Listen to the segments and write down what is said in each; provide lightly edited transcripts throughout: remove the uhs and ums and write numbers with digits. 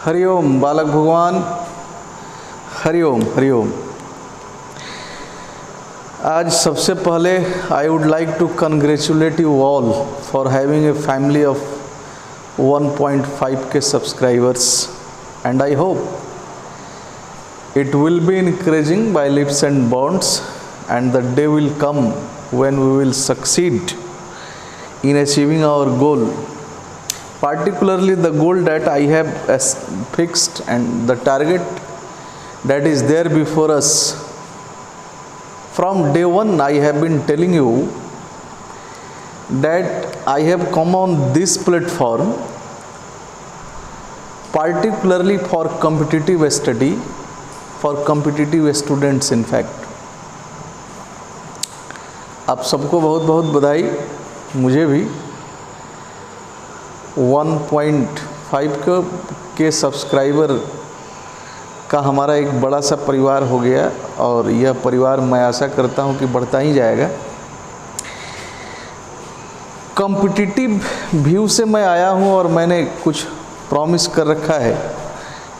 हरिओम बालक भगवान, हरिओम हरिओम। आज सबसे पहले I would like to congratulate you all for having a family of 1.5 K subscribers and I hope it will be increasing by leaps and bounds, and the day will come when we will succeed in achieving our goal, particularly the goal that I have fixed and the target that is there before us. From day one I have been telling you that I have come on this platform particularly for competitive study, for competitive students in fact. आप सबको बहुत बहुत बधाई। मुझे भी 1.5 के subscriber का हमारा एक बड़ा सा परिवार हो गया, और यह परिवार मैं आशा करता हूं कि बढ़ता ही जाएगा। कॉम्पिटिटिव व्यू से मैं आया हूं और मैंने कुछ प्रॉमिस कर रखा है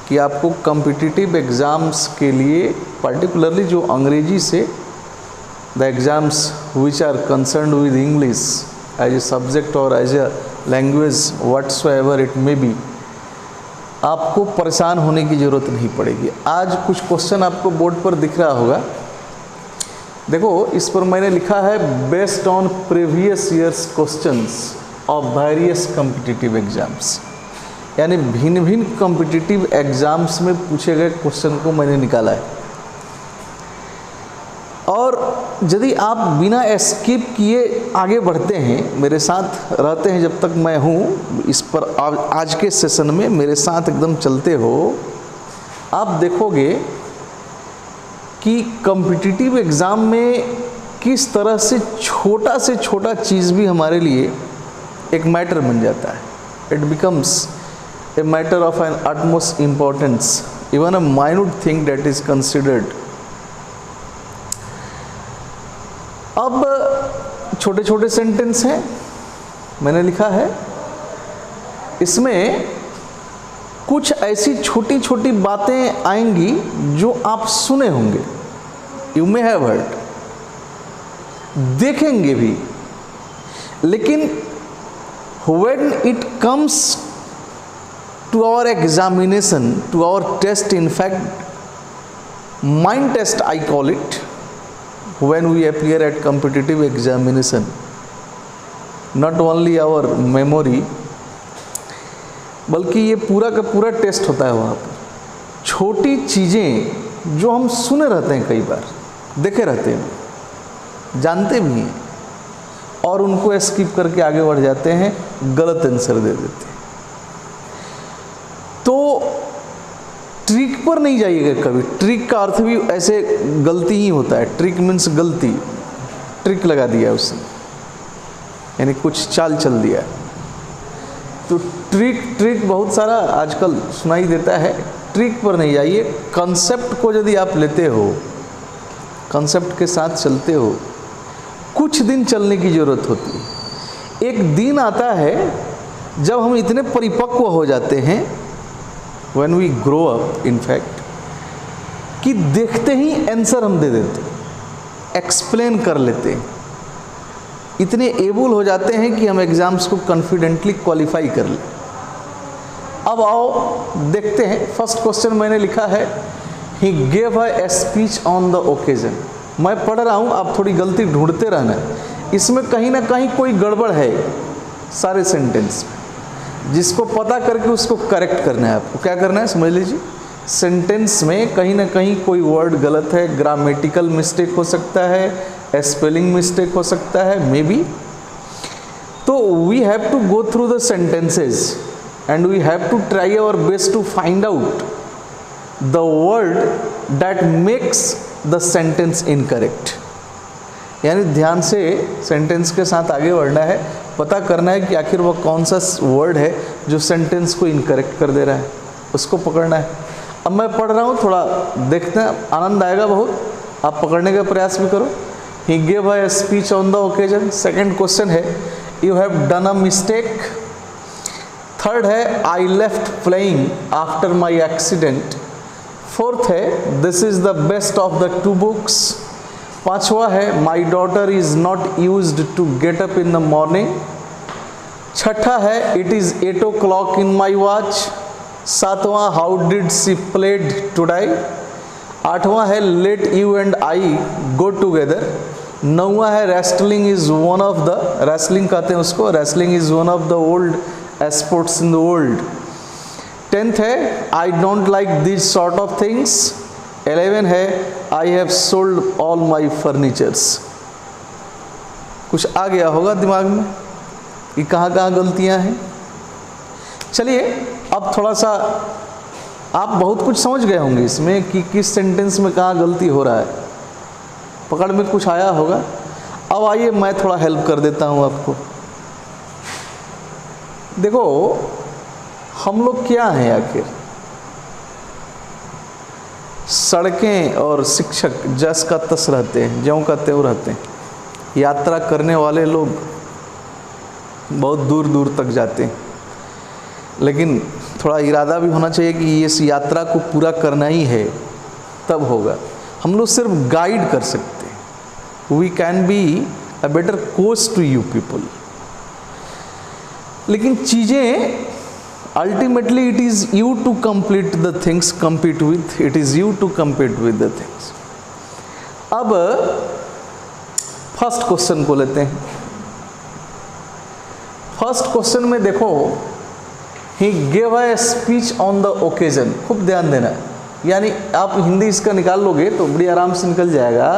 कि आपको कॉम्पिटिटिव एग्ज़ाम्स के लिए पर्टिकुलरली जो अंग्रेजी से the exams which are concerned with English as a subject और as a language whatsoever it may be, आपको परेशान होने की ज़रूरत नहीं पड़ेगी। आज कुछ क्वेश्चन आपको बोर्ड पर दिख रहा होगा। देखो, इस पर मैंने लिखा है based on previous years questions of various competitive exams, यानी भिन्न भिन्न कॉम्पिटिटिव एग्ज़ाम्स में पूछे गए क्वेश्चन को मैंने निकाला है। और यदि आप बिना स्किप किए आगे बढ़ते हैं, मेरे साथ रहते हैं जब तक मैं हूँ इस पर, आज के सेशन में मेरे साथ एकदम चलते हो, आप देखोगे कि कॉम्पिटिटिव एग्ज़ाम में किस तरह से छोटा चीज़ भी हमारे लिए एक मैटर बन जाता है। It becomes a matter of an utmost importance, even a minute thing that is considered. अब छोटे छोटे सेंटेंस हैं, मैंने लिखा है, इसमें कुछ ऐसी छोटी छोटी बातें आएंगी जो आप सुने होंगे, यू मे हैव हर्ड, देखेंगे भी, लेकिन when it comes to our examination, to our test, in fact mind test I call it, when we appear at competitive examination, not only our memory बल्कि ये पूरा का पूरा टेस्ट होता है। वहाँ पर छोटी चीज़ें जो हम सुने रहते हैं, कई बार देखे रहते हैं, जानते भी हैं, और उनको स्किप करके आगे बढ़ जाते हैं, गलत आंसर दे देते हैं। तो ट्रिक पर नहीं जाइएगा कभी। ट्रिक का अर्थ भी ऐसे गलती ही होता है। ट्रिक मीन्स गलती, ट्रिक लगा दिया उसने, यानी कुछ चाल चल दिया। तो ट्रिक बहुत सारा आजकल सुनाई देता है। ट्रिक पर नहीं जाइए। कॉन्सेप्ट को यदि आप लेते हो, कॉन्सेप्ट के साथ चलते हो, कुछ दिन चलने की ज़रूरत होती है। एक दिन आता है जब हम इतने परिपक्व हो जाते हैं, when we grow up in fact, कि देखते ही आंसर हम दे देते, एक्सप्लेन कर लेते हैं, इतने एबल हो जाते हैं कि हम एग्ज़ाम्स को कॉन्फिडेंटली क्वालिफाई कर लें। अब आओ देखते हैं। फर्स्ट क्वेश्चन मैंने लिखा है, ही gave a speech on the occasion. मैं पढ़ रहा हूँ, आप थोड़ी गलती ढूंढते रहना, इसमें कहीं ना कहीं कोई गड़बड़ है सारे सेंटेंस में, जिसको पता करके उसको करेक्ट करना है। आपको क्या करना है समझ लीजिए। सेंटेंस में कहीं ना कहीं कोई वर्ड गलत है, ग्रामेटिकल मिस्टेक हो सकता है, स्पेलिंग मिस्टेक हो सकता है, मे बी। तो we have to go through the sentences and we have to try our best to find out the word that makes the sentence incorrect. यानी ध्यान से सेंटेंस के साथ आगे बढ़ना है, पता करना है कि आखिर वह कौन सा वर्ड है जो सेंटेंस को इनकरेक्ट कर दे रहा है, उसको पकड़ना है। अब मैं पढ़ रहा हूँ, थोड़ा देखते हैं, आनंद आएगा बहुत। आप पकड़ने का प्रयास भी करो। He gave a speech on the occasion. Second question है, you have done a mistake. Third है I left playing after my accident. Fourth है this is the best of the two books. पांचवा है my daughter is not used to get up in the morning. छठा है it is 8 o'clock in my watch. सातवां how did she played today. आठवां है let you and I go together. नौवां है wrestling is one of the, wrestling कहते हैं उसको, wrestling is one of the old sports in the world. 10th है आई don't like this sort of things. 11 है I have sold all my furnitures. कुछ आ गया होगा दिमाग में कि कहाँ कहाँ गलतियाँ हैं। चलिए अब थोड़ा सा आप बहुत कुछ समझ गए होंगे इसमें कि किस सेंटेंस में कहाँ गलती हो रहा है, पकड़ में कुछ आया होगा। अब आइए मैं थोड़ा हेल्प कर देता हूँ आपको। देखो हम लोग क्या हैं आखिर, सड़कें और शिक्षक जस का तस रहते हैं, ज्यों का त्यों रहते हैं। यात्रा करने वाले लोग बहुत दूर दूर तक जाते हैं, लेकिन थोड़ा इरादा भी होना चाहिए कि इस यात्रा को पूरा करना ही है, तब होगा। हम लोग सिर्फ गाइड कर सकते हैं। We can be a better coach to you people, लेकिन चीज़ें ultimately it is you to complete the things, compete with, it is you to compete with the things. अब फर्स्ट क्वेश्चन को लेते हैं। फर्स्ट क्वेश्चन में देखो, he gave a speech on the occasion. खूब ध्यान देना, यानी आप हिंदी इसका निकाल लोगे तो बड़ी आराम से निकल जाएगा।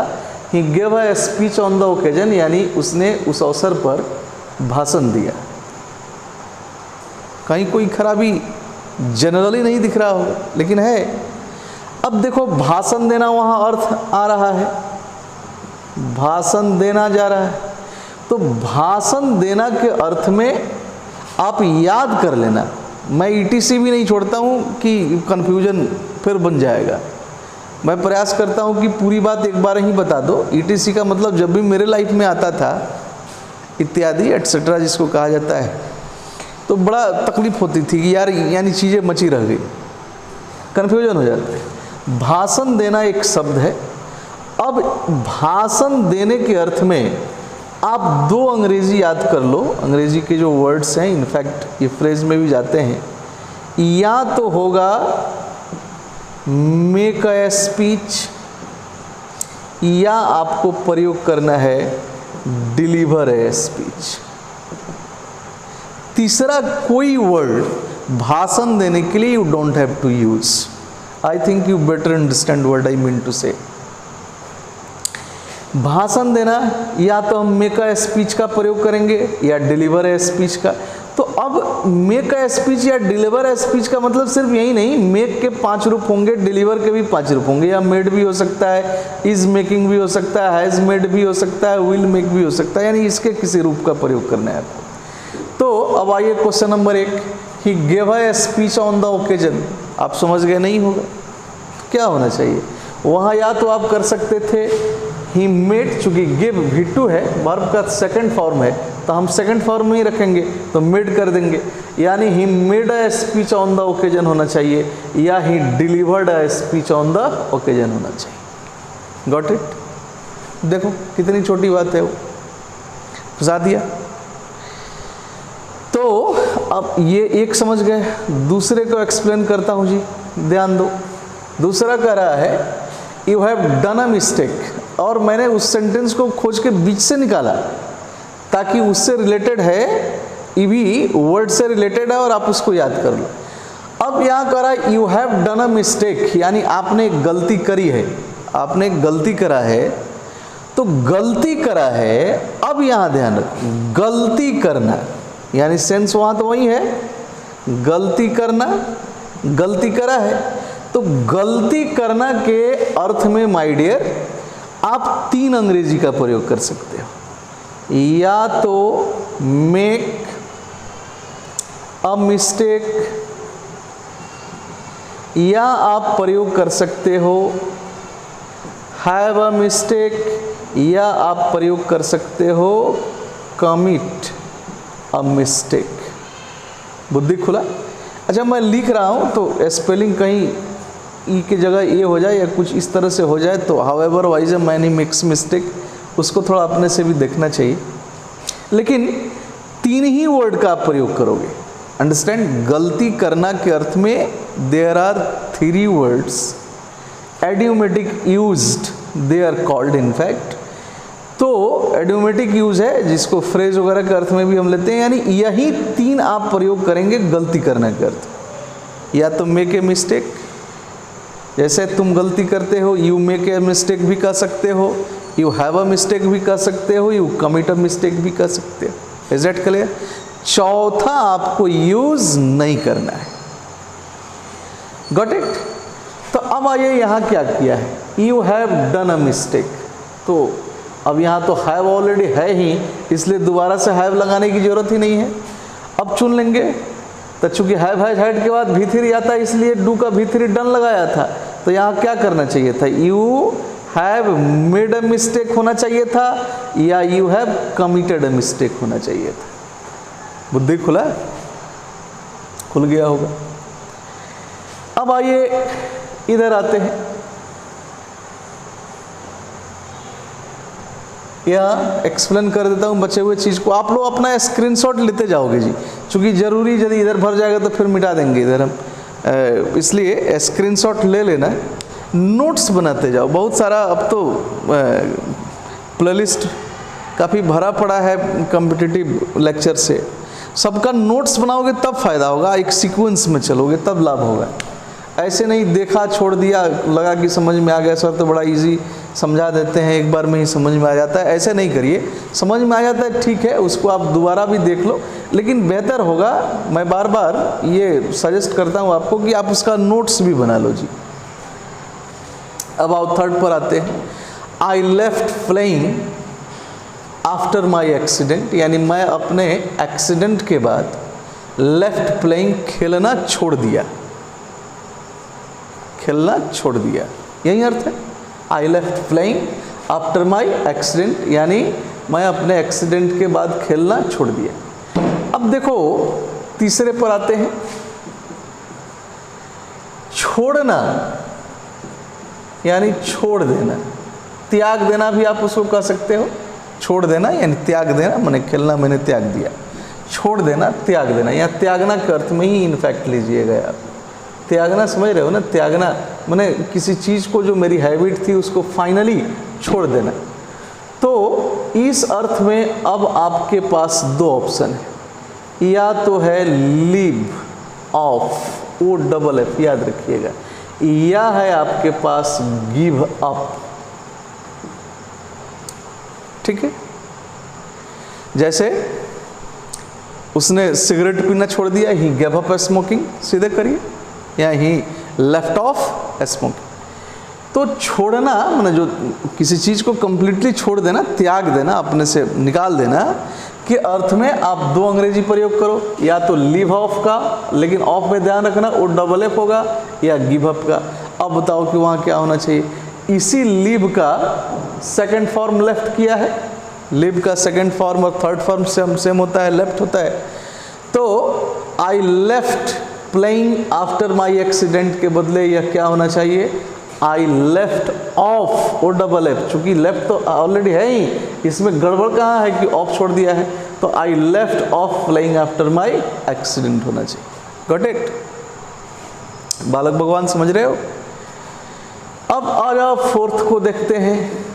ही gave a speech on the occasion, यानी उसने उस अवसर पर भाषण दिया। कहीं कोई खराबी जनरली नहीं दिख रहा होगा, लेकिन है। अब देखो भाषण देना, वहाँ अर्थ आ रहा है, भाषण देना जा रहा है। तो भाषण देना के अर्थ में आप याद कर लेना। मैं ईटीसी भी नहीं छोड़ता हूँ कि कन्फ्यूजन फिर बन जाएगा। मैं प्रयास करता हूँ कि पूरी बात एक बार ही बता दो। ईटीसी का मतलब जब भी मेरे लाइफ में आता था, इत्यादि एटसेट्रा जिसको कहा जाता है, तो बड़ा तकलीफ होती थी कि यार यानी चीज़ें मची रह गई, कन्फ्यूजन हो जाता है। भाषण देना एक शब्द है। अब भाषण देने के अर्थ में आप दो अंग्रेजी याद कर लो। अंग्रेजी के जो वर्ड्स हैं, इनफैक्ट ये फ्रेज में भी जाते हैं। या तो होगा मेक अ स्पीच, या आपको प्रयोग करना है डिलीवर ए स्पीच। तीसरा कोई वर्ड भाषण देने के लिए you don't have to use. I think you better understand what I mean to say. भाषण देना, या तो हम मेक अ स्पीच का प्रयोग करेंगे या डिलीवर ए स्पीच का। तो अब मेक अ स्पीच या डिलीवर ए स्पीच का मतलब सिर्फ यही नहीं, मेक के 5 रूप होंगे, डिलीवर के भी 5 रूप होंगे। या मेड भी हो सकता है, इज मेकिंग भी हो सकता है, हैज मेड भी हो सकता है, विल मेक भी हो सकता है, यानी इसके किसी रूप का प्रयोग करना है आपको। तो अब आइए question number 1, he gave a speech on the occasion. आप समझ गए नहीं होगा, क्या होना चाहिए वहाँ? या तो आप कर सकते थे ही मेड, चूंकि गिव V2 है, वर्ब का सेकंड फॉर्म है, तो हम सेकंड फॉर्म में ही रखेंगे, तो मेड कर देंगे। यानी he made a speech on the occasion होना चाहिए, या he delivered a speech on the occasion होना चाहिए। Got it? देखो कितनी छोटी बात है, वो फंसा दिया। तो अब ये एक समझ गए, दूसरे को एक्सप्लेन करता हूँ जी, ध्यान दो। दूसरा कह रहा है you have done a mistake, और मैंने उस सेंटेंस को खोज के बीच से निकाला ताकि उससे रिलेटेड है, ये भी वर्ड से रिलेटेड है और आप उसको याद कर लो। अब यहाँ कह रहा है you have done a mistake, यानी आपने एक गलती करी है, आपने एक गलती करा है। तो गलती करा है, अब यहाँ ध्यान रखो, गलती करना यानी सेंस वहाँ तो वही है, गलती करना, गलती करा है। तो गलती करना के अर्थ में माय डियर आप 3 अंग्रेजी का प्रयोग कर सकते हो। या तो मेक अ मिस्टेक, या आप प्रयोग कर सकते हो हैव अ मिस्टेक, या आप प्रयोग कर सकते हो कमिट अ मिस्टेक। बुद्धि खुला। अच्छा मैं लिख रहा हूँ तो स्पेलिंग कहीं ई की जगह ए हो जाए या कुछ इस तरह से हो जाए तो however wise many makes mistake, उसको थोड़ा अपने से भी देखना चाहिए। लेकिन 3 ही वर्ड का आप प्रयोग करोगे, अंडरस्टैंड। गलती करना के अर्थ में there are 3 words, idiomatic used they are called in fact. तो एडियोमेटिक यूज है जिसको फ्रेज वगैरह के अर्थ में भी हम लेते हैं, यानी यही 3 आप प्रयोग करेंगे गलती करने के अर्थ। या तो मेक ए मिस्टेक, जैसे तुम गलती करते हो, यू मेक ए मिस्टेक भी कह सकते हो, यू हैव अ मिस्टेक भी कह सकते हो, यू कमिट अ मिस्टेक भी कह सकते हो। Is that clear? चौथा आपको यूज नहीं करना है। Got it? तो अब आइए यहाँ क्या किया है, you have done a mistake. तो अब यहाँ तो हैव ऑलरेडी है ही, इसलिए दोबारा से हैव लगाने की जरूरत ही नहीं है। अब चुन लेंगे, तो चूंकि हैव हैज हैड के बाद V3 आता है, इसलिए डू का V3 डन लगाया था। तो यहाँ क्या करना चाहिए था, you have made a mistake होना चाहिए था, या you have committed a mistake होना चाहिए था। बुद्धि खुला? खुल गया होगा। अब आइए इधर आते हैं, यहाँ एक्सप्लेन कर देता हूँ बचे हुए चीज़ को। आप लोग अपना स्क्रीनशॉट लेते जाओगे जी, क्योंकि ज़रूरी यदि इधर भर जाएगा तो फिर मिटा देंगे इधर हम, इसलिए स्क्रीनशॉट ले लेना, नोट्स बनाते जाओ। बहुत सारा अब तो प्लेलिस्ट काफ़ी भरा पड़ा है कॉम्पिटिटिव लेक्चर से, सबका नोट्स बनाओगे तब फायदा होगा, एक सीक्वेंस में चलोगे तब लाभ होगा। ऐसे नहीं देखा छोड़ दिया, लगा कि समझ में आ गया सर तो बड़ा इजी समझा देते हैं, एक बार में ही समझ में आ जाता है, ऐसे नहीं करिए। समझ में आ जाता है ठीक है, उसको आप दोबारा भी देख लो, लेकिन बेहतर होगा, मैं बार बार ये सजेस्ट करता हूँ आपको कि आप उसका नोट्स भी बना लो जी। अब आओ थर्ड पर आते हैं, आई left playing after my accident, यानी मैं अपने एक्सीडेंट के बाद लेफ्ट प्लेइंग खेलना छोड़ दिया, खेलना छोड़ दिया, यही अर्थ है। I left playing after my accident, यानी मैं अपने एक्सीडेंट के बाद खेलना छोड़ दिया। अब देखो तीसरे पर आते हैं, छोड़ना यानी छोड़ देना, त्याग देना भी आप उसको कह सकते हो। छोड़ देना यानी त्याग देना, मैंने खेलना मैंने त्याग दिया, छोड़ देना त्याग देना, या त्यागना के अर्थ में ही इनफैक्ट लीजिएगा आप। त्यागना समझ रहे हो ना, त्यागना मैंने किसी चीज़ को जो मेरी हैबिट थी उसको फाइनली छोड़ देना। तो इस अर्थ में अब आपके पास 2 ऑप्शन है, या तो है लीव ऑफ, OFF याद रखिएगा, या है आपके पास गिव अप। ठीक है, जैसे उसने सिगरेट पीना छोड़ दिया, ही गेव अप स्मोकिंग, सीधे करिए, या ही लेफ्ट ऑफ स्मोकिंग। तो छोड़ना माने जो किसी चीज़ को कंप्लीटली छोड़ देना, त्याग देना, अपने से निकाल देना के अर्थ में आप 2 अंग्रेजी प्रयोग करो, या तो लीव ऑफ का, लेकिन ऑफ में ध्यान रखना OFF होगा, या गिव अप का। अब बताओ कि वहाँ क्या होना चाहिए। इसी लीव का सेकंड फॉर्म लेफ्ट किया है, लीव का सेकंड फॉर्म और थर्ड फॉर्म सेम होता है, लेफ्ट होता है। तो आई left playing after my accident के बदले यह क्या होना चाहिए, आई लेफ्ट ऑफ OFF, चूंकि लेफ्ट तो ऑलरेडी है ही, इसमें गड़बड़ कहाँ है कि ऑफ छोड़ दिया है, तो I left of playing after my accident होना चाहिए। Got it? बालक भगवान समझ रहे हो? अब आ जाओ फोर्थ को देखते हैं।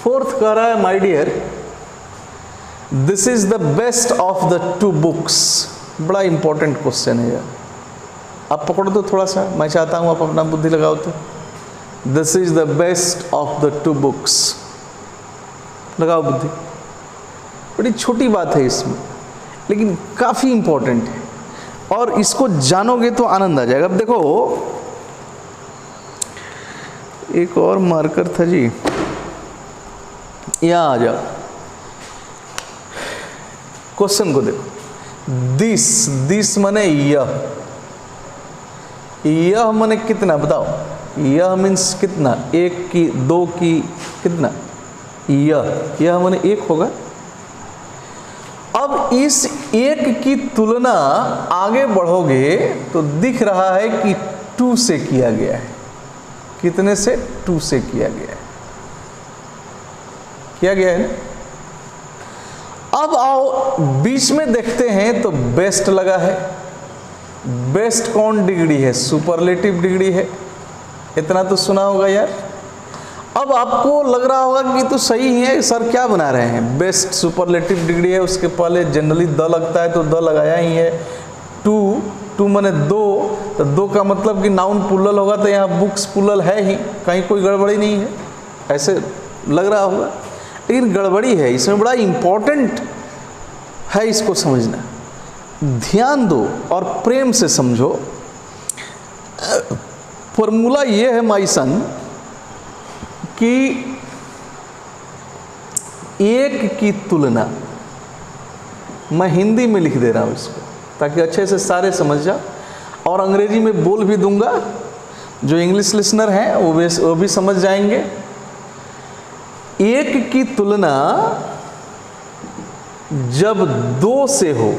फोर्थ कह रहा है, my dear this is the best of the 2 books. बड़ा इंपॉर्टेंट क्वेश्चन है यार, आप पकड़ो तो थोड़ा सा, मैं चाहता हूं आप अपना बुद्धि लगाओ। तो this is the best of the 2 books, लगाओ बुद्धि। बड़ी छोटी बात है इसमें, लेकिन काफी इंपॉर्टेंट है, और इसको जानोगे तो आनंद आ जाएगा। अब देखो एक और मार्कर था जी, यहां आ जाओ, क्वेश्चन को देखो। दिस माने यह माने कितना बताओ, यह मीन्स कितना, 1 की 2 की कितना, यह माने 1 होगा। अब इस एक की तुलना आगे बढ़ोगे तो दिख रहा है कि 2 से किया गया है। कितने से? 2 से किया गया है, किया गया है। अब आओ बीच में देखते हैं तो बेस्ट लगा है। बेस्ट कौन डिग्री है? सुपरलेटिव डिग्री है। इतना तो सुना होगा यार। अब आपको लग रहा होगा कि तो सही ही है सर, क्या बना रहे हैं? बेस्ट सुपरलेटिव डिग्री है, उसके पहले जनरली द लगता है तो द लगाया ही है। 2 माने 2, तो 2 का मतलब कि नाउन प्लुरल होगा, तो यहाँ बुक्स प्लुरल है ही, कहीं कोई गड़बड़ी नहीं है, ऐसे लग रहा होगा। लेकिन गड़बड़ी है, इसमें बड़ा इम्पोर्टेंट है इसको समझना। ध्यान दो और प्रेम से समझो। फॉर्मूला ये है माय सन कि एक की तुलना, मैं हिंदी में लिख दे रहा हूं इसको ताकि अच्छे से सारे समझ जाओ, और अंग्रेजी में बोल भी दूंगा, जो इंग्लिश लिसनर हैं वो भी समझ जाएंगे। एक की तुलना जब 2 से हो,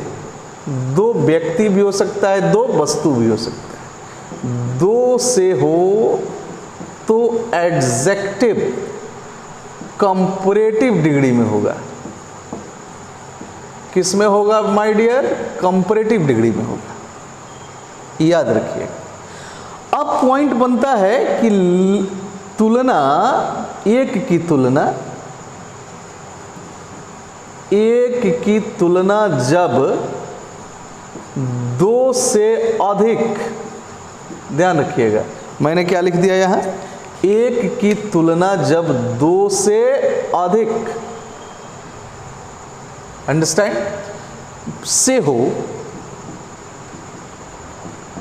2 व्यक्ति भी हो सकता है, 2 वस्तु भी हो सकता है, 2 से हो तो एडजेक्टिव कंपैरेटिव डिग्री में होगा। किस में होगा माय डियर? कंपैरेटिव डिग्री में होगा, याद रखिए। अब पॉइंट बनता है कि तुलना, एक की तुलना, एक की तुलना जब 2 से अधिक, ध्यान रखिएगा मैंने क्या लिख दिया यहां, एक की तुलना जब 2 से अधिक, अंडरस्टैंड, से हो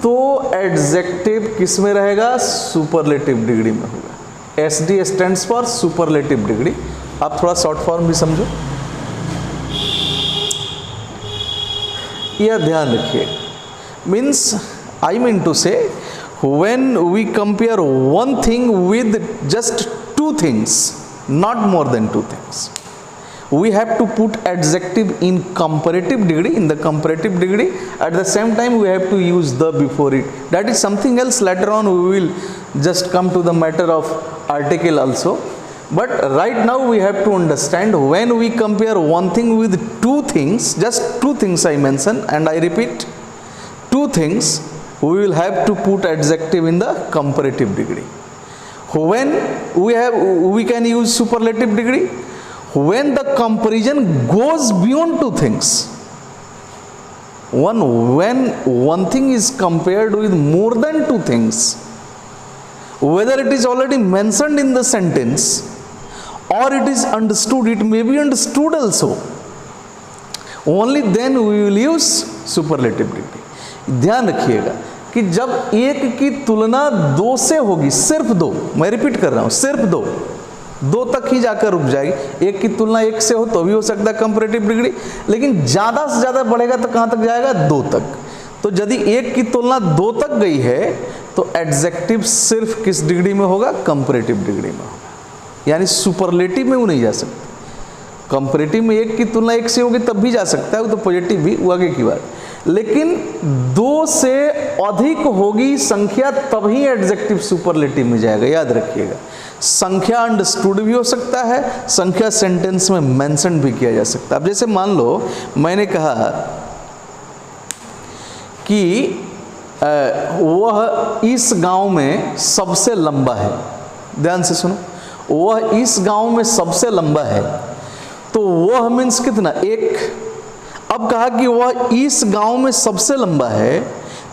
तो एडजेक्टिव किस में रहेगा? सुपरलेटिव डिग्री में होगा। SD stands for superlative degree. आप थोड़ा शॉर्ट फॉर्म भी समझो, यह ध्यान रखिए। मीन्स आई मीन टू से when we compare one thing with just 2 things, not more than 2 things, we have to put adjective in comparative degree, in the comparative degree. At the same time we have to use the before it. That is something else, later on we will just come to the matter of article also, but right now we have to understand when we compare one thing with 2 things, just 2 things I mention, and I repeat, 2 things, we will have to put adjective in the comparative degree. When we can use superlative degree when the comparison goes beyond 2 things. When one thing is compared with more than 2 things, whether it is already mentioned in the sentence or it is understood, it may be understood also, only then we will use superlative degree. ध्यान रखिएगा कि जब एक की तुलना 2 से होगी, सिर्फ 2, मैं रिपीट कर रहा हूं, सिर्फ 2 तक ही जाकर रुक जाएगी। एक की तुलना 1 से हो तो भी हो सकता है कंपैरेटिव डिग्री, लेकिन ज्यादा से ज्यादा बढ़ेगा तो कहां तक जाएगा? 2 तक। तो यदि एक की तुलना 2 तक गई है तो एडजेक्टिव सिर्फ किस डिग्री में होगा? कंपैरेटिव डिग्री में होगा, यानी सुपरलेटिव में वो नहीं जा सकता। कंपैरेटिव में एक की तुलना 1 से होगी तब भी जा सकता है, वो तो पॉजिटिव भी, वो आगे की बात। लेकिन 2 से अधिक होगी संख्या तभी एडजेक्टिव सुपरलेटिव में जाएगा, याद रखिएगा। संख्या अंडरस्टूड भी हो सकता है, संख्या सेंटेंस में मेंशन भी किया जा सकता है। अब जैसे मान लो मैंने कहा कि वह इस गांव में सबसे लंबा है, ध्यान से सुनो, वह इस गांव में सबसे लंबा है, तो वह मीन्स कितना? 1। अब कहा कि वह इस गांव में सबसे लंबा है,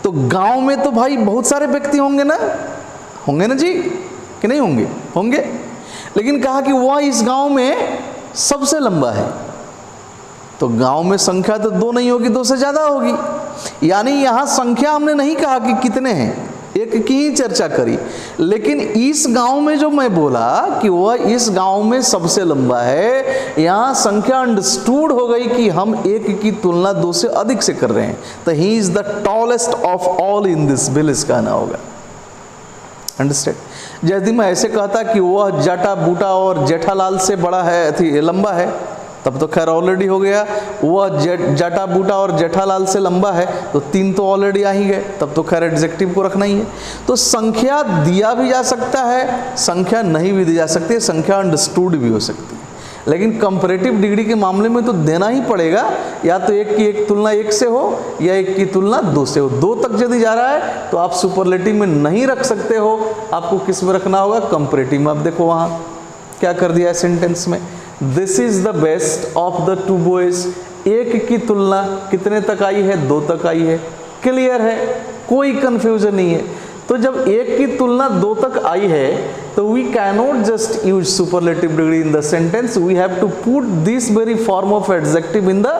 तो गांव में तो भाई बहुत सारे व्यक्ति होंगे ना, होंगे ना जी, कि नहीं होंगे? होंगे। लेकिन कहा कि वह इस गांव में सबसे लंबा है, तो गांव में संख्या तो 2 नहीं होगी, 2 से ज्यादा होगी। यानी यहां संख्या हमने नहीं कहा कि कितने हैं, एक की ही चर्चा करी। लेकिन इस गांव में जो मैं बोला कि वह इस गांव में सबसे लंबा है, यहां संख्या अंडरस्टूड हो गई कि हम एक की तुलना 2 से अधिक से कर रहे हैं, तो he is the tallest of all in this village कहना होगा, अंडरस्टैंड। यदि मैं ऐसे कहता कि वह जाटा बूटा और जेठालाल से बड़ा है, लंबा है, तब तो खैर ऑलरेडी हो गया। वह जटा बूटा और जेठालाल से लंबा है, तो 3 तो ऑलरेडी आ ही गए, तब तो खैर एडजेक्टिव को रखना ही है। तो संख्या दिया भी जा सकता है, संख्या नहीं भी दी जा सकती है, संख्या अंडरस्टूड भी हो सकती है, लेकिन कंपैरेटिव डिग्री के मामले में तो देना ही पड़ेगा। या तो एक की एक तुलना 1 से हो या एक की तुलना 2 से हो। 2 तक यदि जा रहा है तो आप सुपरलेटिव में नहीं रख सकते हो, आपको किस में रखना होगा, कंपैरेटिव में। आप देखो वहाँ क्या कर दिया है सेंटेंस में, this is the best of the 2 boys. 1 की तुलना कितने तक आई है, 2 तक आई है, क्लियर है, कोई कंफ्यूजन नहीं है। तो जब 1 की तुलना 2 तक आई है तो we cannot just use superlative degree in the sentence, we have to put this very form of adjective in the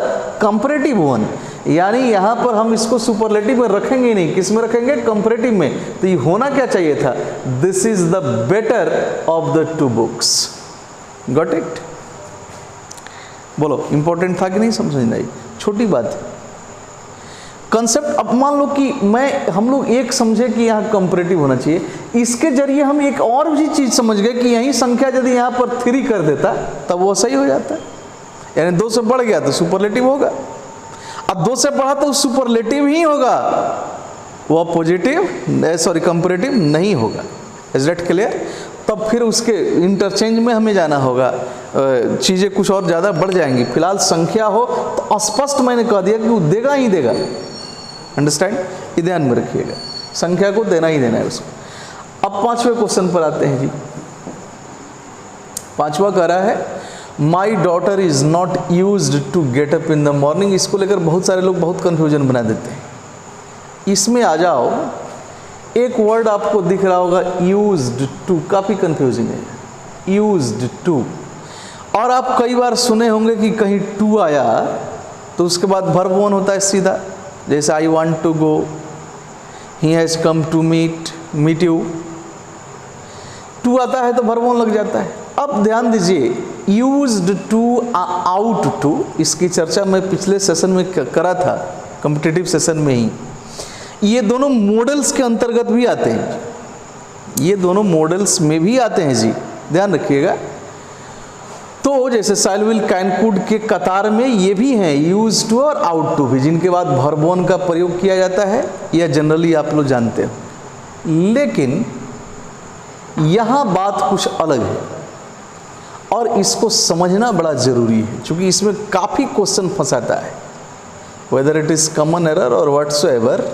comparative one. यानी यहाँ पर हम इसको सुपरलेटिव में रखेंगे नहीं, किस में रखेंगे, कंपैरेटिव में। तो ये होना क्या चाहिए था, this is the better of the 2 books. Got it? बोलो इंपॉर्टेंट था कि नहीं, समझना ही छोटी बात है कंसेप्ट। अब मान लो कि हम लोग एक समझे कि यहाँ कंपैरेटिव होना चाहिए, इसके जरिए हम एक और भी चीज समझ गए कि यही संख्या यदि यहाँ पर 3 कर देता तब वो सही हो जाता है। यानी 2 से बढ़ गया तो सुपरलेटिव होगा, अब 2 से बढ़ा तो सुपरलेटिव ही होगा, वो पॉजिटिव सॉरी कंपैरेटिव नहीं होगा। Is that clear? तब फिर उसके इंटरचेंज में हमें जाना होगा, चीज़ें कुछ और ज़्यादा बढ़ जाएंगी। फिलहाल संख्या हो तो स्पष्ट मैंने कह दिया कि वो देगा ही देगा। अंडरस्टैंड? ये ध्यान में रखिएगा, संख्या को देना ही देना है उसको। अब 5वें क्वेश्चन पर आते हैं जी। 5वां कह रहा है my daughter is not used to get up in the morning. इसको लेकर बहुत सारे लोग बहुत कंफ्यूजन बना देते हैं। इसमें आ जाओ, एक वर्ड आपको दिख रहा होगा यूज्ड टू, काफ़ी कंफ्यूजिंग है यूज्ड टू। और आप कई बार सुने होंगे कि कहीं टू आया तो उसके बाद वर्ब वन होता है सीधा, जैसे I want to go, he has come to meet you. To आता है तो वर्ब वन लग जाता है। अब ध्यान दीजिए, यूज्ड टू, आउट टू, इसकी चर्चा मैं पिछले सेशन में करा था, कॉम्पिटिटिव सेशन में ही। ये दोनों मॉडल्स के अंतर्गत भी आते हैं, ये दोनों मॉडल्स में भी आते हैं जी, ध्यान रखिएगा। तो जैसे साइल विल कैन कुड के कतार में ये भी हैं यूज टू और आउट टू भी, जिनके बाद वर्ब वन का प्रयोग किया जाता है, यह जनरली आप लोग जानते हो। लेकिन यहाँ बात कुछ अलग है और इसको समझना बड़ा जरूरी है, क्योंकि इसमें काफ़ी क्वेश्चन फंसाता है, whether it is common error और व्हाट्सएवर,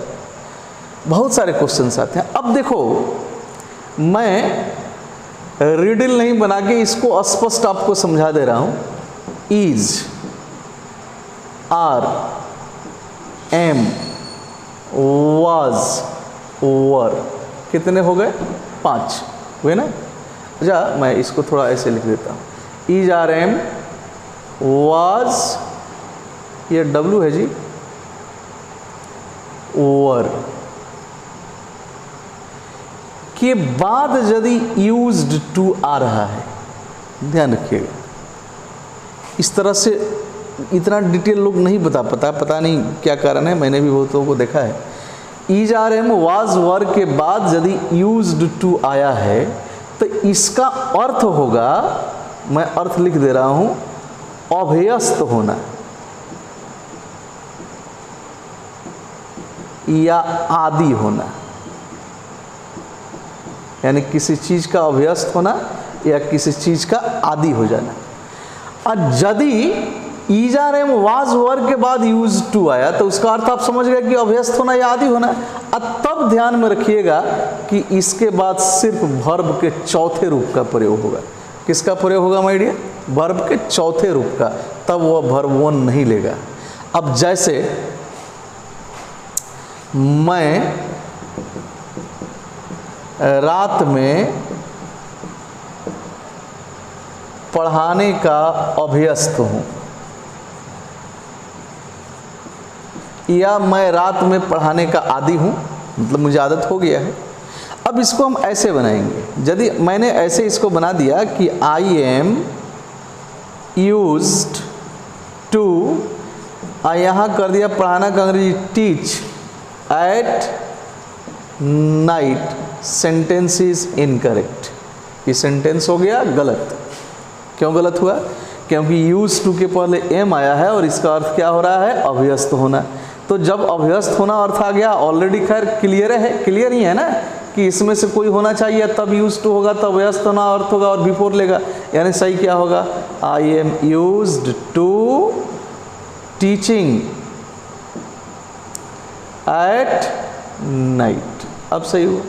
बहुत सारे क्वेश्चन आते हैं। अब देखो, मैं रिडल नहीं बना के इसको स्पष्ट आपको समझा दे रहा हूं। इज, आर, एम, वाज, वर, कितने हो गए? 5 हुए ना। अच्छा, मैं इसको थोड़ा ऐसे लिख देता हूं। इज, आर, एम, वाज, ये डब्ल्यू है जी, वर के बाद यदि यूज्ड टू आ रहा है, ध्यान रखिएगा। इस तरह से इतना डिटेल लोग नहीं पता नहीं क्या कारण है, मैंने भी बहुतों को देखा है। इज, आर, एम, वाज, वर के बाद यदि यूज्ड टू आया है तो इसका अर्थ होगा, मैं अर्थ लिख दे रहा हूं, अभ्यस्त होना या आदि होना, यानी किसी चीज का अभ्यस्त होना या किसी चीज का आदि हो जाना। और यदि इज, आर, एम, वाज, वर के बाद यूज टू आया तो उसका अर्थ आप समझ गए कि अभ्यस्त होना या आदि होना। और तब ध्यान में रखिएगा कि इसके बाद सिर्फ वर्ब के चौथे रूप का प्रयोग होगा। किसका प्रयोग होगा माय डियर? वर्ब के चौथे रूप का, तब वह वर्ब वन नहीं लेगा। अब जैसे मैं रात में पढ़ाने का अभ्यस्त हूँ, या मैं रात में पढ़ाने का आदी हूँ, मतलब मुझे आदत हो गया है। अब इसको हम ऐसे बनाएंगे, यदि मैंने ऐसे इसको बना दिया कि आई एम यूज्ड टू, यहाँ कर दिया पढ़ाना का अंग्रेजी teach at night, sentence is incorrect. ये सेंटेंस हो गया गलत। क्यों गलत हुआ? क्योंकि यूज टू के पहले एम आया है और इसका अर्थ क्या हो रहा है, अभ्यस्त होना। तो जब अभ्यस्त होना अर्थ आ गया, ऑलरेडी खैर क्लियर है, क्लियर ही है ना कि इसमें से कोई होना चाहिए, तब यूज टू होगा, तब अभ्यस्त होना अर्थ होगा और बिफोर लेगा, यानी सही क्या होगा, I am used to teaching at night. अब सही हुआ।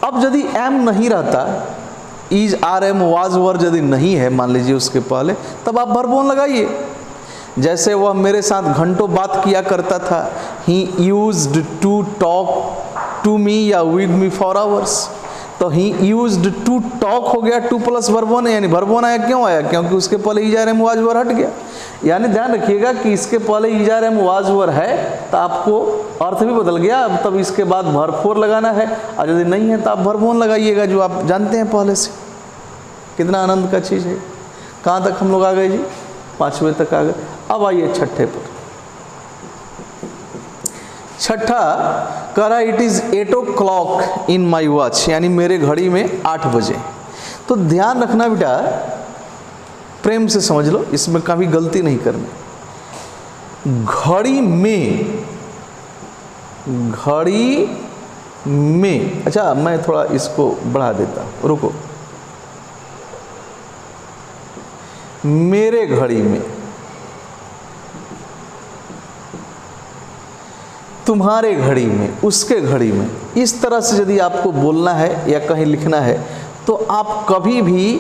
अब यदि एम नहीं रहता, is are am was were यदि नहीं है मान लीजिए उसके पहले, तब आप वर्ब लगाइए। जैसे वह मेरे साथ घंटों बात किया करता था, he used to talk to me या विद मी फॉर आवर्स, तो ही यूज्ड टू टॉक हो गया, टू प्लस वर्ब वन, यानी वर्ब वन आया, क्यों आया, क्योंकि उसके पहले is are am was were हट गया। यानी ध्यान रखिएगा कि इसके पहले is are am was were है तो आपको अर्थ भी बदल गया, अब तब इसके बाद वर्ब फोर लगाना है, और यदि नहीं है तो आप वर्ब वन लगाइएगा जो आप जानते हैं पहले से। कितना आनंद का चीज़ है। कहाँ तक हम लोग आ गए जी, 5वें तक आ गए। अब आइए छठे पर। छठा कह रहा है it is 8 o'clock in my watch, यानी मेरे घड़ी में 8 बजे। तो ध्यान रखना बेटा, प्रेम से समझ लो, इसमें कभी गलती नहीं करनी। घड़ी में, अच्छा मैं थोड़ा इसको बढ़ा देता हूँ, रुको। मेरे घड़ी में, तुम्हारे घड़ी में, उसके घड़ी में, इस तरह से यदि आपको बोलना है या कहीं लिखना है तो आप कभी भी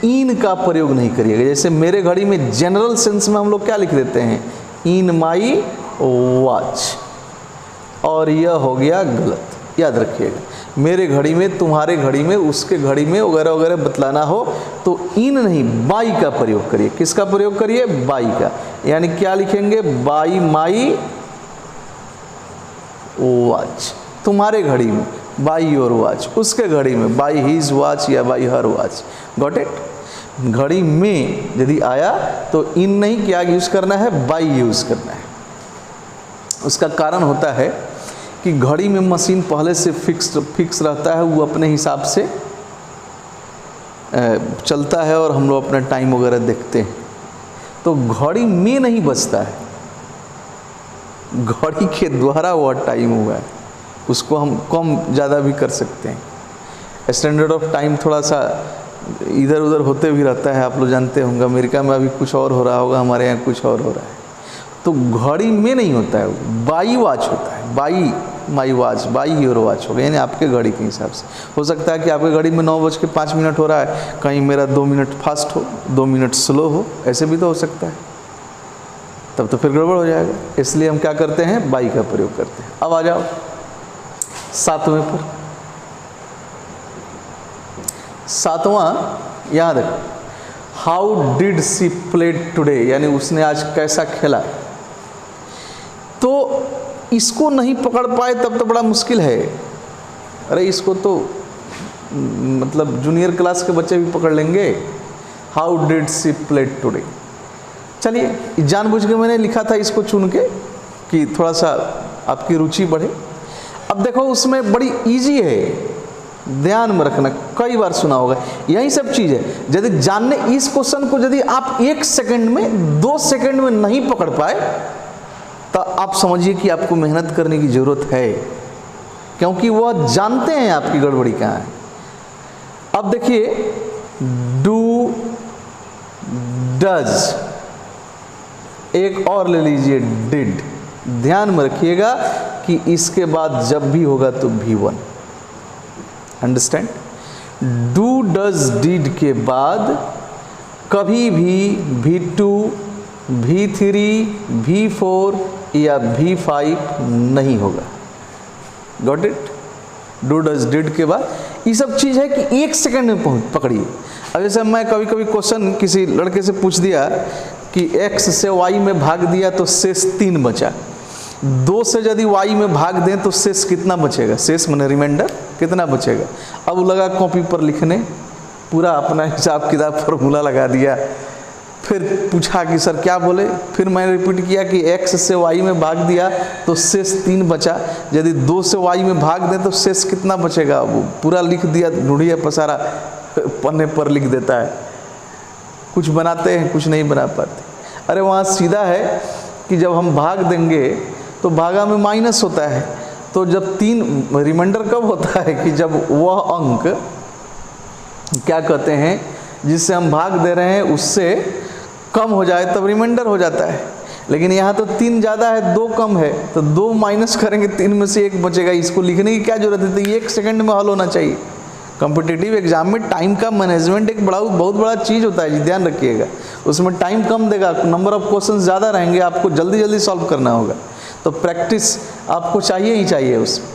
इन का प्रयोग नहीं करिएगा। जैसे मेरे घड़ी में जनरल सेंस में हम लोग क्या लिख देते हैं, इन माई वॉच, और यह हो गया गलत, याद रखिएगा। मेरे घड़ी में, तुम्हारे घड़ी में, उसके घड़ी में वगैरह वगैरह बतलाना हो तो इन नहीं, बाई का प्रयोग करिए। किसका प्रयोग करिए, बाई का। यानी क्या लिखेंगे, बाई माई वॉच, तुम्हारे घड़ी में बाई योर वॉच, उसके घड़ी में बाई हीज वॉच या by her watch. Got it. घड़ी में यदि आया तो इन नहीं, क्या यूज़ करना है, बाई यूज़ करना है। उसका कारण होता है कि घड़ी में मशीन पहले से फिक्स रहता है, वो अपने हिसाब से चलता है और हम लोग अपना टाइम वगैरह देखते हैं। तो घड़ी में नहीं बजता है, घड़ी के द्वारा वह टाइम हुआ है, उसको हम कम ज़्यादा भी कर सकते हैं। स्टैंडर्ड ऑफ टाइम थोड़ा सा इधर उधर होते भी रहता है, आप लोग जानते होंगे। अमेरिका में अभी कुछ और हो रहा होगा, हमारे यहाँ कुछ और हो रहा है। तो घड़ी में नहीं होता है, बाई वॉच होता है, by my watch, by your watch हो गया, यानी आपके घड़ी के हिसाब से। हो सकता है कि आपके घड़ी में 9:05 हो रहा है, कहीं मेरा 2 मिनट फास्ट हो, 2 मिनट स्लो हो, ऐसे भी तो हो सकता है, तब तो फिर गड़बड़ हो जाएगा। इसलिए हम क्या करते हैं, बाई का प्रयोग करते हैं। अब आ जाओ 7वें पर। 7वां याद रखो, how did she play today, यानी उसने आज कैसा खेला। तो इसको नहीं पकड़ पाए तब तो बड़ा मुश्किल है। अरे इसको तो मतलब जूनियर क्लास के बच्चे भी पकड़ लेंगे। How did she play today, चलिए जानबूझ के मैंने लिखा था इसको चुन के कि थोड़ा सा आपकी रुचि बढ़े। अब देखो उसमें बड़ी इजी है, ध्यान में रखना, कई बार सुना होगा, यही सब चीज़ है। यदि जानने इस क्वेश्चन को यदि आप 1 सेकंड में, 2 सेकंड में नहीं पकड़ पाए तो आप समझिए कि आपको मेहनत करने की ज़रूरत है, क्योंकि वह जानते हैं आपकी गड़बड़ी कहाँ है। अब देखिए डू, डज, एक और ले लीजिए डिड। ध्यान में रखिएगा कि इसके बाद जब भी होगा तो V1, understand. Do does did के बाद कभी भी V2, V3, V4 या V5 नहीं होगा। Got it. Do does did के बाद ये सब चीज़ है कि 1 सेकंड में पकड़िए। अब जैसे मैं कभी कभी क्वेश्चन किसी लड़के से पूछ दिया कि x से y में भाग दिया तो शेष 3 बचा, 2 से यदि y में भाग दें तो शेष कितना बचेगा, शेष माने रिमाइंडर कितना बचेगा। अब वो लगा कॉपी पर लिखने, पूरा अपना हिसाब किताब फॉर्मूला लगा दिया, फिर पूछा कि सर क्या बोले, फिर मैंने रिपीट किया कि x से y में भाग दिया तो शेष 3 बचा, यदि 2 से y में भाग दें तो शेष कितना बचेगा। वो पूरा लिख दिया, ढूंढिए पसारा पन्ने पर लिख देता है। कुछ बनाते हैं, कुछ नहीं बना पाते। अरे वहाँ सीधा है कि जब हम भाग देंगे तो भागा में माइनस होता है, तो जब 3 रिमाइंडर कब होता है कि जब वह अंक क्या कहते हैं जिससे हम भाग दे रहे हैं उससे कम हो जाए तब रिमाइंडर हो जाता है। लेकिन यहाँ तो 3 ज़्यादा है 2 कम है, तो 2 माइनस करेंगे 3 में से 1 बचेगा। इसको लिखने की क्या जरूरत है, तो 1 सेकंड में हल होना चाहिए। कॉम्पिटिटिव एग्जाम में टाइम का मैनेजमेंट एक बहुत बड़ा चीज़ होता है जी, ध्यान रखिएगा। उसमें टाइम कम देगा, नंबर ऑफ क्वेश्चन ज़्यादा रहेंगे, आपको जल्दी जल्दी सॉल्व करना होगा, तो प्रैक्टिस आपको चाहिए ही चाहिए। उसमें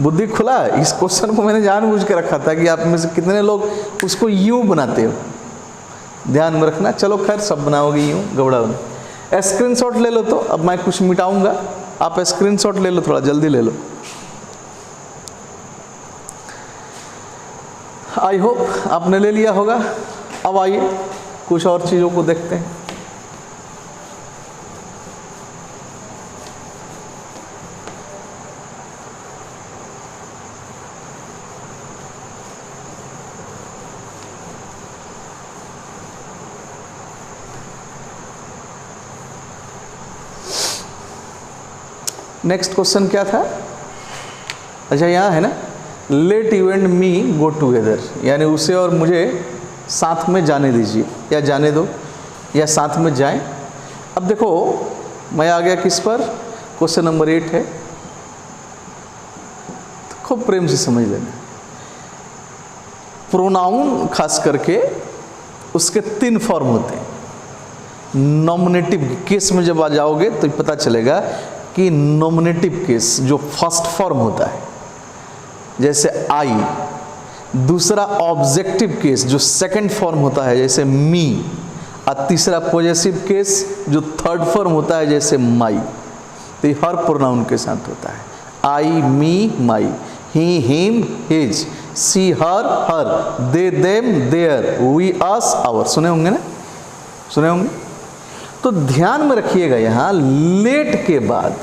बुद्धि खुला है। इस क्वेश्चन को मैंने जानबूझ के रखा था कि आप में से कितने लोग उसको यूँ बनाते हो, ध्यान में रखना। चलो खैर सब बनाओगे यूँ, घबराओ नहीं। स्क्रीनशॉट ले लो, तो अब मैं कुछ मिटाऊंगा, आप स्क्रीनशॉट ले लो, थोड़ा जल्दी ले लो। आई होप आपने ले लिया होगा। अब आइए कुछ और चीज़ों को देखते हैं। नेक्स्ट क्वेश्चन क्या था, अच्छा यहाँ है ना, late you and me go together, यानी उसे और मुझे साथ में जाने दीजिए, या जाने दो, या साथ में जाएं। अब देखो मैं आ गया किस पर, क्वेश्चन नंबर 8 है, तो खूब प्रेम से समझ लेना। प्रोनाउन खास करके उसके 3 फॉर्म होते हैं। नॉमिनेटिव केस में जब आ जाओगे तो पता चलेगा कि नॉमिनेटिव केस जो फर्स्ट फॉर्म होता है जैसे आई, दूसरा ऑब्जेक्टिव केस जो सेकंड फॉर्म होता है जैसे मी, और तीसरा पॉजेसिव केस जो थर्ड फॉर्म होता है जैसे माई। तो ये हर प्रोनाउन के साथ होता है, I, me, my, he, him, his, she, her, her, they, them, their, we, us, our. सुने होंगे ना, सुने होंगे। तो ध्यान में रखिएगा यहाँ लेट के बाद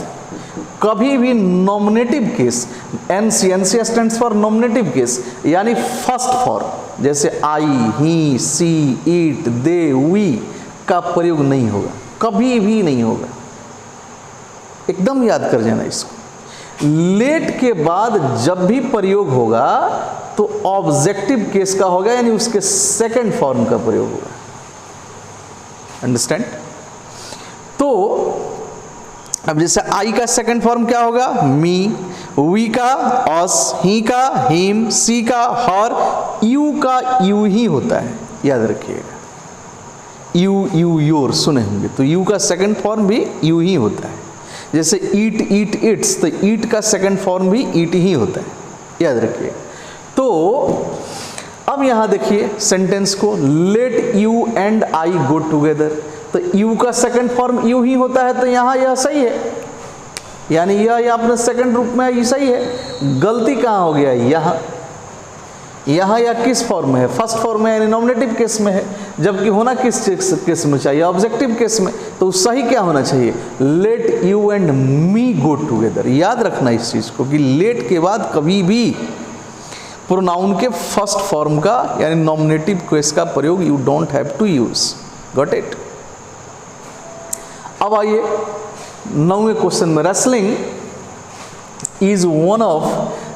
कभी भी nominative case, NC, NC stands for nominative case, यानी फर्स्ट फॉर्म जैसे आई, ही, सी, इट, दे, वी का प्रयोग नहीं होगा, कभी भी नहीं होगा। एकदम याद कर जाना इसको। लेट के बाद जब भी प्रयोग होगा तो ऑब्जेक्टिव केस का होगा, यानी उसके सेकंड फॉर्म का प्रयोग होगा। अंडरस्टैंड? तो अब जैसे आई का सेकंड फॉर्म क्या होगा, मी, वी का अस, ही का हिम, सी का हर, यू का यू ही होता है, याद रखिएगा। यू, यू, योर सुने होंगे, तो यू का सेकंड फॉर्म भी यू ही होता है। जैसे ईट, ईट, इट्स, तो ईट का सेकंड फॉर्म भी ईट ही होता है, याद रखिएगा। तो अब यहां देखिए सेंटेंस को, late you and I go together, तो यू का सेकंड फॉर्म यू ही होता है, तो यहाँ यह सही है, यानी यह अपने सेकंड रूप में ये सही है। गलती कहाँ हो गया, यहाँ या किस फॉर्म में है, फर्स्ट फॉर्म में, यानी नॉमिनेटिव केस में है, जबकि होना किस केस में चाहिए, ऑब्जेक्टिव केस में। तो सही क्या होना चाहिए, late you and me go together. याद रखना इस चीज को कि लेट के बाद कभी भी प्रोनाउन के फर्स्ट फॉर्म का यानी नॉमिनेटिव केस का प्रयोग you don't have to use. Got it? अब आइए 9वें क्वेश्चन में, wrestling is one of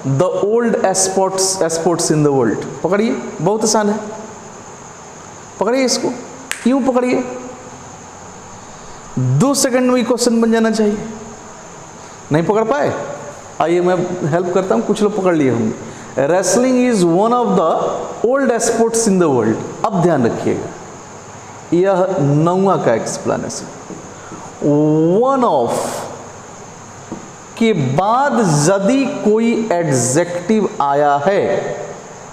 the old sports in the world. पकड़िए, बहुत आसान है, पकड़िए इसको, यूं पकड़िए, 2 सेकंड में क्वेश्चन बन जाना चाहिए। नहीं पकड़ पाए, आइए मैं हेल्प करता हूं, कुछ लोग पकड़ लिए होंगे। Wrestling is one of the old sports in the world. अब ध्यान रखिएगा, यह 9वां का एक्सप्लेनेशन। वन ऑफ के बाद यदि कोई एडजेक्टिव आया है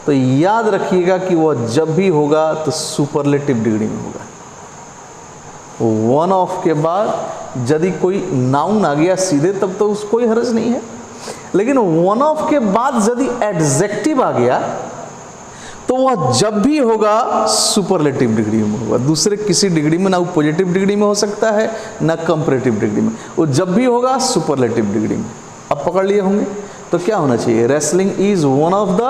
तो याद रखिएगा कि वह जब भी होगा तो सुपरलेटिव डिग्री में होगा। वन ऑफ के बाद यदि कोई नाउन आ गया सीधे तब तो उसको कोई हर्ज नहीं है, लेकिन वन ऑफ के बाद यदि एडजेक्टिव आ गया तो वह जब भी होगा सुपरलेटिव डिग्री में होगा। दूसरे किसी डिग्री में, ना वो पॉजिटिव डिग्री में हो सकता है ना कंपैरेटिव डिग्री में, वो जब भी होगा सुपरलेटिव डिग्री में। अब पकड़ लिए होंगे तो क्या होना चाहिए, wrestling is one of the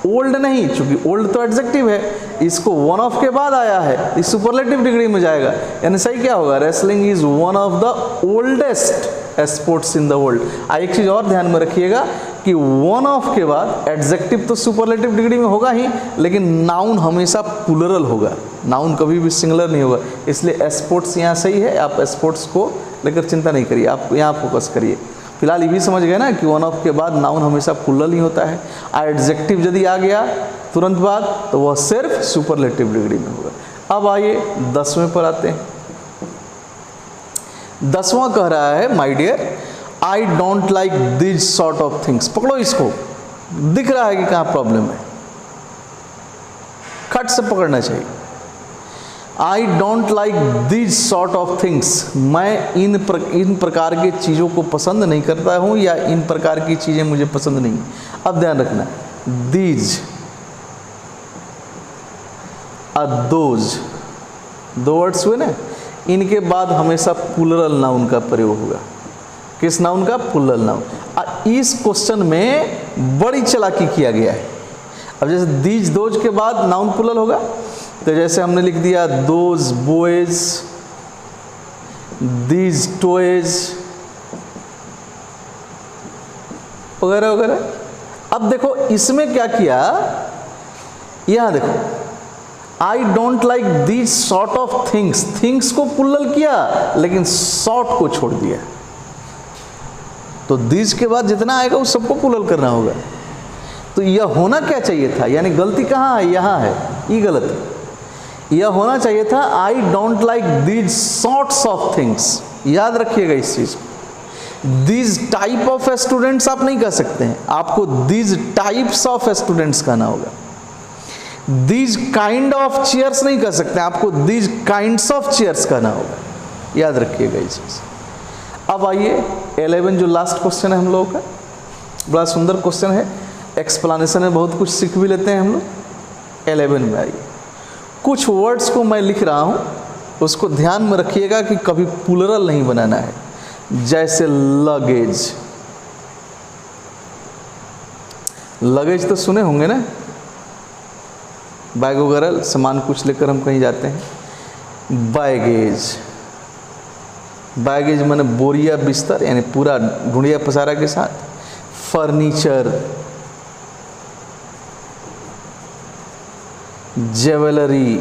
old नहीं, चूंकि ओल्ड तो एडजेक्टिव है, इसको वन ऑफ के बाद आया है, इस सुपरलेटिव डिग्री में जाएगा, यानी सही क्या होगा, wrestling is one of the oldest sports in the world. एक चीज और ध्यान में रखिएगा कि वन ऑफ के बाद एडजेक्टिव तो सुपरलेटिव डिग्री में होगा ही, लेकिन नाउन हमेशा प्लूरल होगा, नाउन कभी भी सिंगुलर नहीं होगा, इसलिए स्पोर्ट्स यहाँ सही है। आप स्पोर्ट्स को लेकर चिंता नहीं करिए, आप यहाँ फोकस करिए। फिलहाल ये भी समझ गए ना कि वन ऑफ के बाद नाउन हमेशा प्लूरल ही होता है, एडजेक्टिव यदि आ गया तुरंत बाद तो वह सिर्फ सुपरलेटिव डिग्री में होगा। अब आइए 10वें पर आते हैं। 10वां कह रहा है, my dear I don't like this sort of things. पकड़ो इसको, दिख रहा है कि कहाँ प्रॉब्लम है, खट से पकड़ना चाहिए। आई don't like this sort of things, मैं इन प्रकार की चीज़ों को पसंद नहीं करता हूँ, या इन प्रकार की चीज़ें मुझे पसंद नहीं। अब ध्यान रखना, दीज दोज, दो वर्ड्स हुए ना, इनके बाद हमेशा प्लूरल नाउन का प्रयोग होगा। किस नाउन का? Plural noun. इस क्वेश्चन में बड़ी चालाकी किया गया है। अब जैसे दीज दोज के बाद नाउन प्लूरल होगा, तो जैसे हमने लिख दिया दोज बॉयज, दीज टॉयज वगैरह वगैरह। अब देखो इसमें क्या किया, यहां देखो, आई don't like these sort of things, things को प्लूरल किया लेकिन सॉर्ट को छोड़ दिया, तो दीज के बाद जितना आएगा उस सबको प्लूरल करना होगा। तो यह होना क्या चाहिए था, यानी गलती कहाँ है, यहाँ है, ये गलत है। यह होना चाहिए था I don't like these sorts of things. याद रखिएगा इस चीज को। दीज टाइप ऑफ स्टूडेंट्स आप नहीं कह सकते हैं, आपको दीज टाइप्स ऑफ स्टूडेंट्स कहना होगा। दीज काइंड ऑफ चेयर्स नहीं कह सकते, आपको दीज काइंड्स ऑफ चेयर्स कहना होगा। याद रखिएगा ये चीज। अब आइए 11 जो लास्ट क्वेश्चन है हम लोगों का, बड़ा सुंदर क्वेश्चन है, एक्सप्लेनेशन में बहुत कुछ सीख भी लेते हैं हम लोग। 11 में आइए, कुछ वर्ड्स को मैं लिख रहा हूं, उसको ध्यान में रखिएगा कि कभी प्लूरल नहीं बनाना है। जैसे लगेज, लगेज तो सुने होंगे ना, बैग वगैरह सामान कुछ लेकर हम कहीं जाते हैं। बैगेज, बैगेज माने बोरिया बिस्तर, यानी पूरा ढूंढिया पसारा के साथ। फर्नीचर, ज्वेलरी,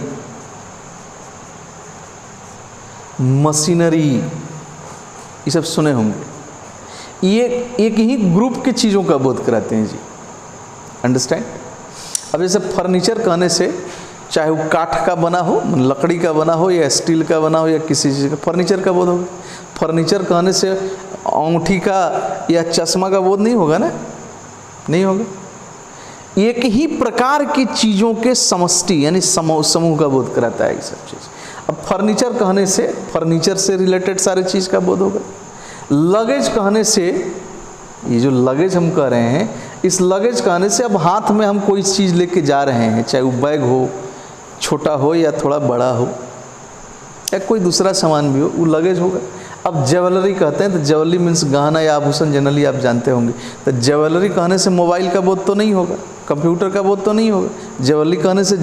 मशीनरी, ये सब सुने होंगे। ये एक ही ग्रुप की चीज़ों का बोध कराते हैं जी, अंडरस्टैंड। अब जैसे फर्नीचर कहने से, चाहे वो काठ का बना हो, लकड़ी का बना हो, या स्टील का बना हो, या किसी चीज़ का, फर्नीचर का बोध होगा। फर्नीचर कहने से अंगूठी का या चश्मा का बोध नहीं होगा ना, नहीं होगा। एक ही प्रकार की चीज़ों के समष्टि यानी समूह का बोध कराता है ये सब चीज़। अब फर्नीचर कहने से फर्नीचर से रिलेटेड सारे चीज़ का बोध होगा। लगेज कहने से, ये जो लगेज हम कह रहे हैं, इस लगेज कहने से अब हाथ में हम कोई चीज़ लेके जा रहे हैं, चाहे वो बैग हो, छोटा हो या थोड़ा बड़ा हो, या कोई दूसरा सामान भी हो, वो लगेज होगा। अब ज्वेलरी कहते हैं, तो ज्वेलरी मीन्स गहना या आभूषण, जनरली आप जानते होंगे। तो ज्वेलरी कहने से मोबाइल का बोध तो नहीं होगा, कंप्यूटर का बोध तो नहीं होगा। ज्वेलरी कहने से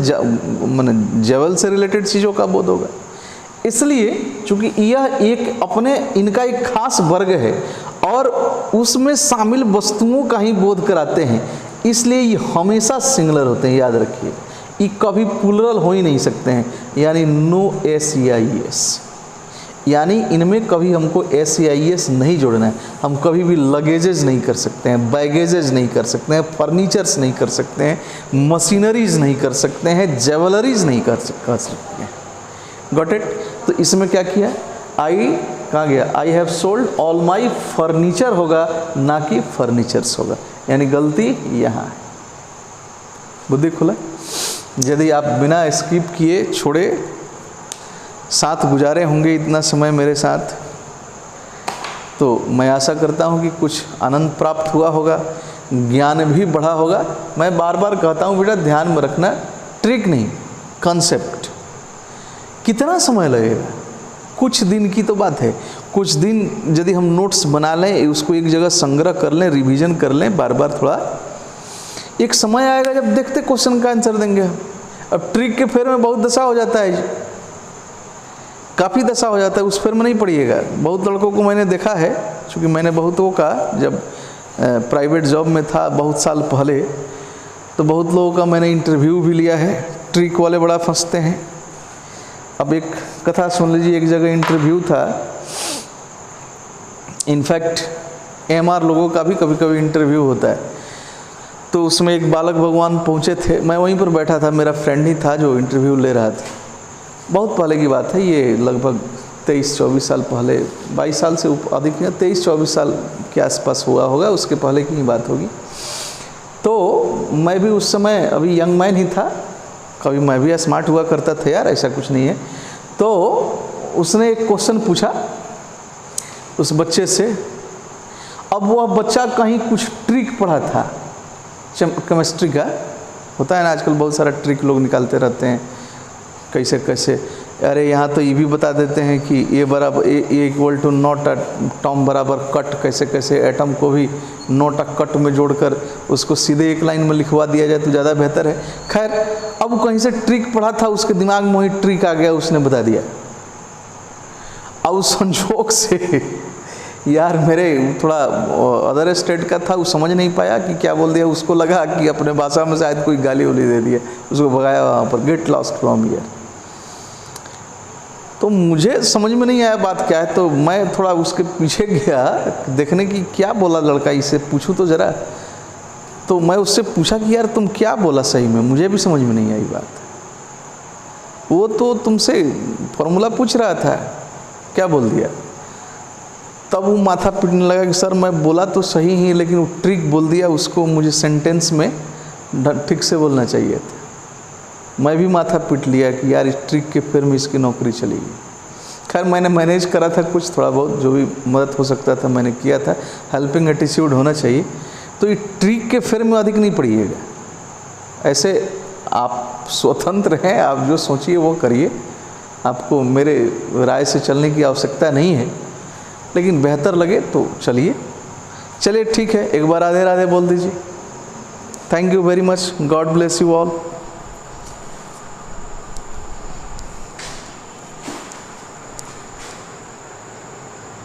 माने ज्वेल से रिलेटेड चीज़ों का बोध होगा। इसलिए चूंकि यह एक अपने इनका एक खास वर्ग है और उसमें शामिल वस्तुओं का ही बोध कराते हैं, इसलिए ये हमेशा सिंगुलर होते हैं। याद रखिए, ये कभी प्लूरल हो ही नहीं सकते हैं, यानी नो SEIS, यानी इनमें कभी हमको SEIS नहीं जोड़ना है। हम कभी भी लगेजेज नहीं कर सकते हैं, बैगेजेज नहीं कर सकते हैं, फर्नीचर्स नहीं कर सकते हैं, मशीनरीज नहीं कर सकते हैं, ज्वेलरीज नहीं कर सकते हैं। Got it. तो इसमें क्या किया, आई कहाँ गया, I have sold all my furniture होगा, ना कि फर्नीचर्स होगा, यानी गलती यहाँ है। बुद्धि खुला। यदि आप बिना स्किप किए छोड़े साथ गुजारे होंगे इतना समय मेरे साथ, तो मैं आशा करता हूँ कि कुछ आनंद प्राप्त हुआ होगा, ज्ञान भी बढ़ा होगा। मैं बार बार कहता हूँ बेटा ध्यान में रखना, ट्रिक नहीं, कॉन्सेप्ट। कितना समय लगेगा, कुछ दिन की तो बात है। कुछ दिन यदि हम नोट्स बना लें, उसको एक जगह संग्रह कर लें, रिवीजन कर लें बार बार थोड़ा, एक समय आएगा जब देखते क्वेश्चन का आंसर देंगे हम। अब ट्रिक के फेर में बहुत दशा हो जाता है जी, काफ़ी दशा हो जाता है, उस फेर में नहीं पढ़िएगा। बहुत लड़कों को मैंने देखा है, क्योंकि मैंने बहुतों का जब प्राइवेट जॉब में था बहुत साल पहले, तो बहुत लोगों का मैंने इंटरव्यू भी लिया है। ट्रिक वाले बड़ा फंसते हैं। अब एक कथा सुन लीजिए, एक जगह इंटरव्यू था, इनफैक्ट एमआर लोगों का भी कभी कभी इंटरव्यू होता है, तो उसमें एक बालक भगवान पहुँचे थे, मैं वहीं पर बैठा था, मेरा फ्रेंड ही था जो इंटरव्यू ले रहा था। बहुत पहले की बात है, ये लगभग 23-24 साल पहले, 22 साल से अधिक, 23-24 साल के आसपास हुआ होगा, उसके पहले की ही बात होगी। तो मैं भी उस समय अभी यंग मैन ही था, कभी मैं भी स्मार्ट हुआ करता था यार, ऐसा कुछ नहीं है। तो उसने एक क्वेश्चन पूछा उस बच्चे से। अब वह बच्चा कहीं कुछ ट्रिक पढ़ा था, केमिस्ट्री का होता है ना आजकल, बहुत सारा ट्रिक लोग निकालते रहते हैं, कैसे कैसे। अरे यहाँ तो ये भी बता देते हैं कि ए बराबर A equal to not a term बराबर कट, कैसे कैसे एटम को भी नॉट अ कट में जोड़कर उसको सीधे एक लाइन में लिखवा दिया जाए तो ज़्यादा बेहतर है। खैर, अब कहीं से ट्रिक पढ़ा था, उसके दिमाग में वही ट्रिक आ गया, उसने बता दिया। अब संजोग से यार मेरे थोड़ा अदर स्टेट का था, वो समझ नहीं पाया कि क्या बोल दिया, उसको लगा कि अपने भाषा में शायद कोई गाली उली दे दिया, उसको भगाया वहाँ पर, गेट लॉस्ट फ्रॉम हियर। तो मुझे समझ में नहीं आया बात क्या है, तो मैं थोड़ा उसके पीछे गया देखने की क्या बोला लड़का, इसे पूछूं तो ज़रा। तो मैं उससे पूछा कि यार तुम क्या बोला सही में, मुझे भी समझ में नहीं आई बात। वो तो तुमसे फॉर्मूला पूछ रहा था, क्या बोल दिया। तब वो माथा पीटने लगा कि सर मैं बोला तो सही ही, लेकिन वो ट्रिक बोल दिया, उसको मुझे सेंटेंस में ठीक से बोलना चाहिए था। मैं भी माथा पीट लिया कि यार इस ट्रिक के फेर में इसकी नौकरी चली गई। खैर मैंने मैनेज करा था, कुछ थोड़ा बहुत जो भी मदद हो सकता था मैंने किया था, हेल्पिंग एटीट्यूड होना चाहिए। तो ये ट्रिक के फेर में अधिक नहीं पड़िएगा। ऐसे आप स्वतंत्र हैं, आप जो सोचिए वो करिए, आपको मेरे राय से चलने की आवश्यकता नहीं है, लेकिन बेहतर लगे तो चलिए। चलिए ठीक है, एक बार राधे राधे बोल दीजिए। Thank you very much, God bless you all.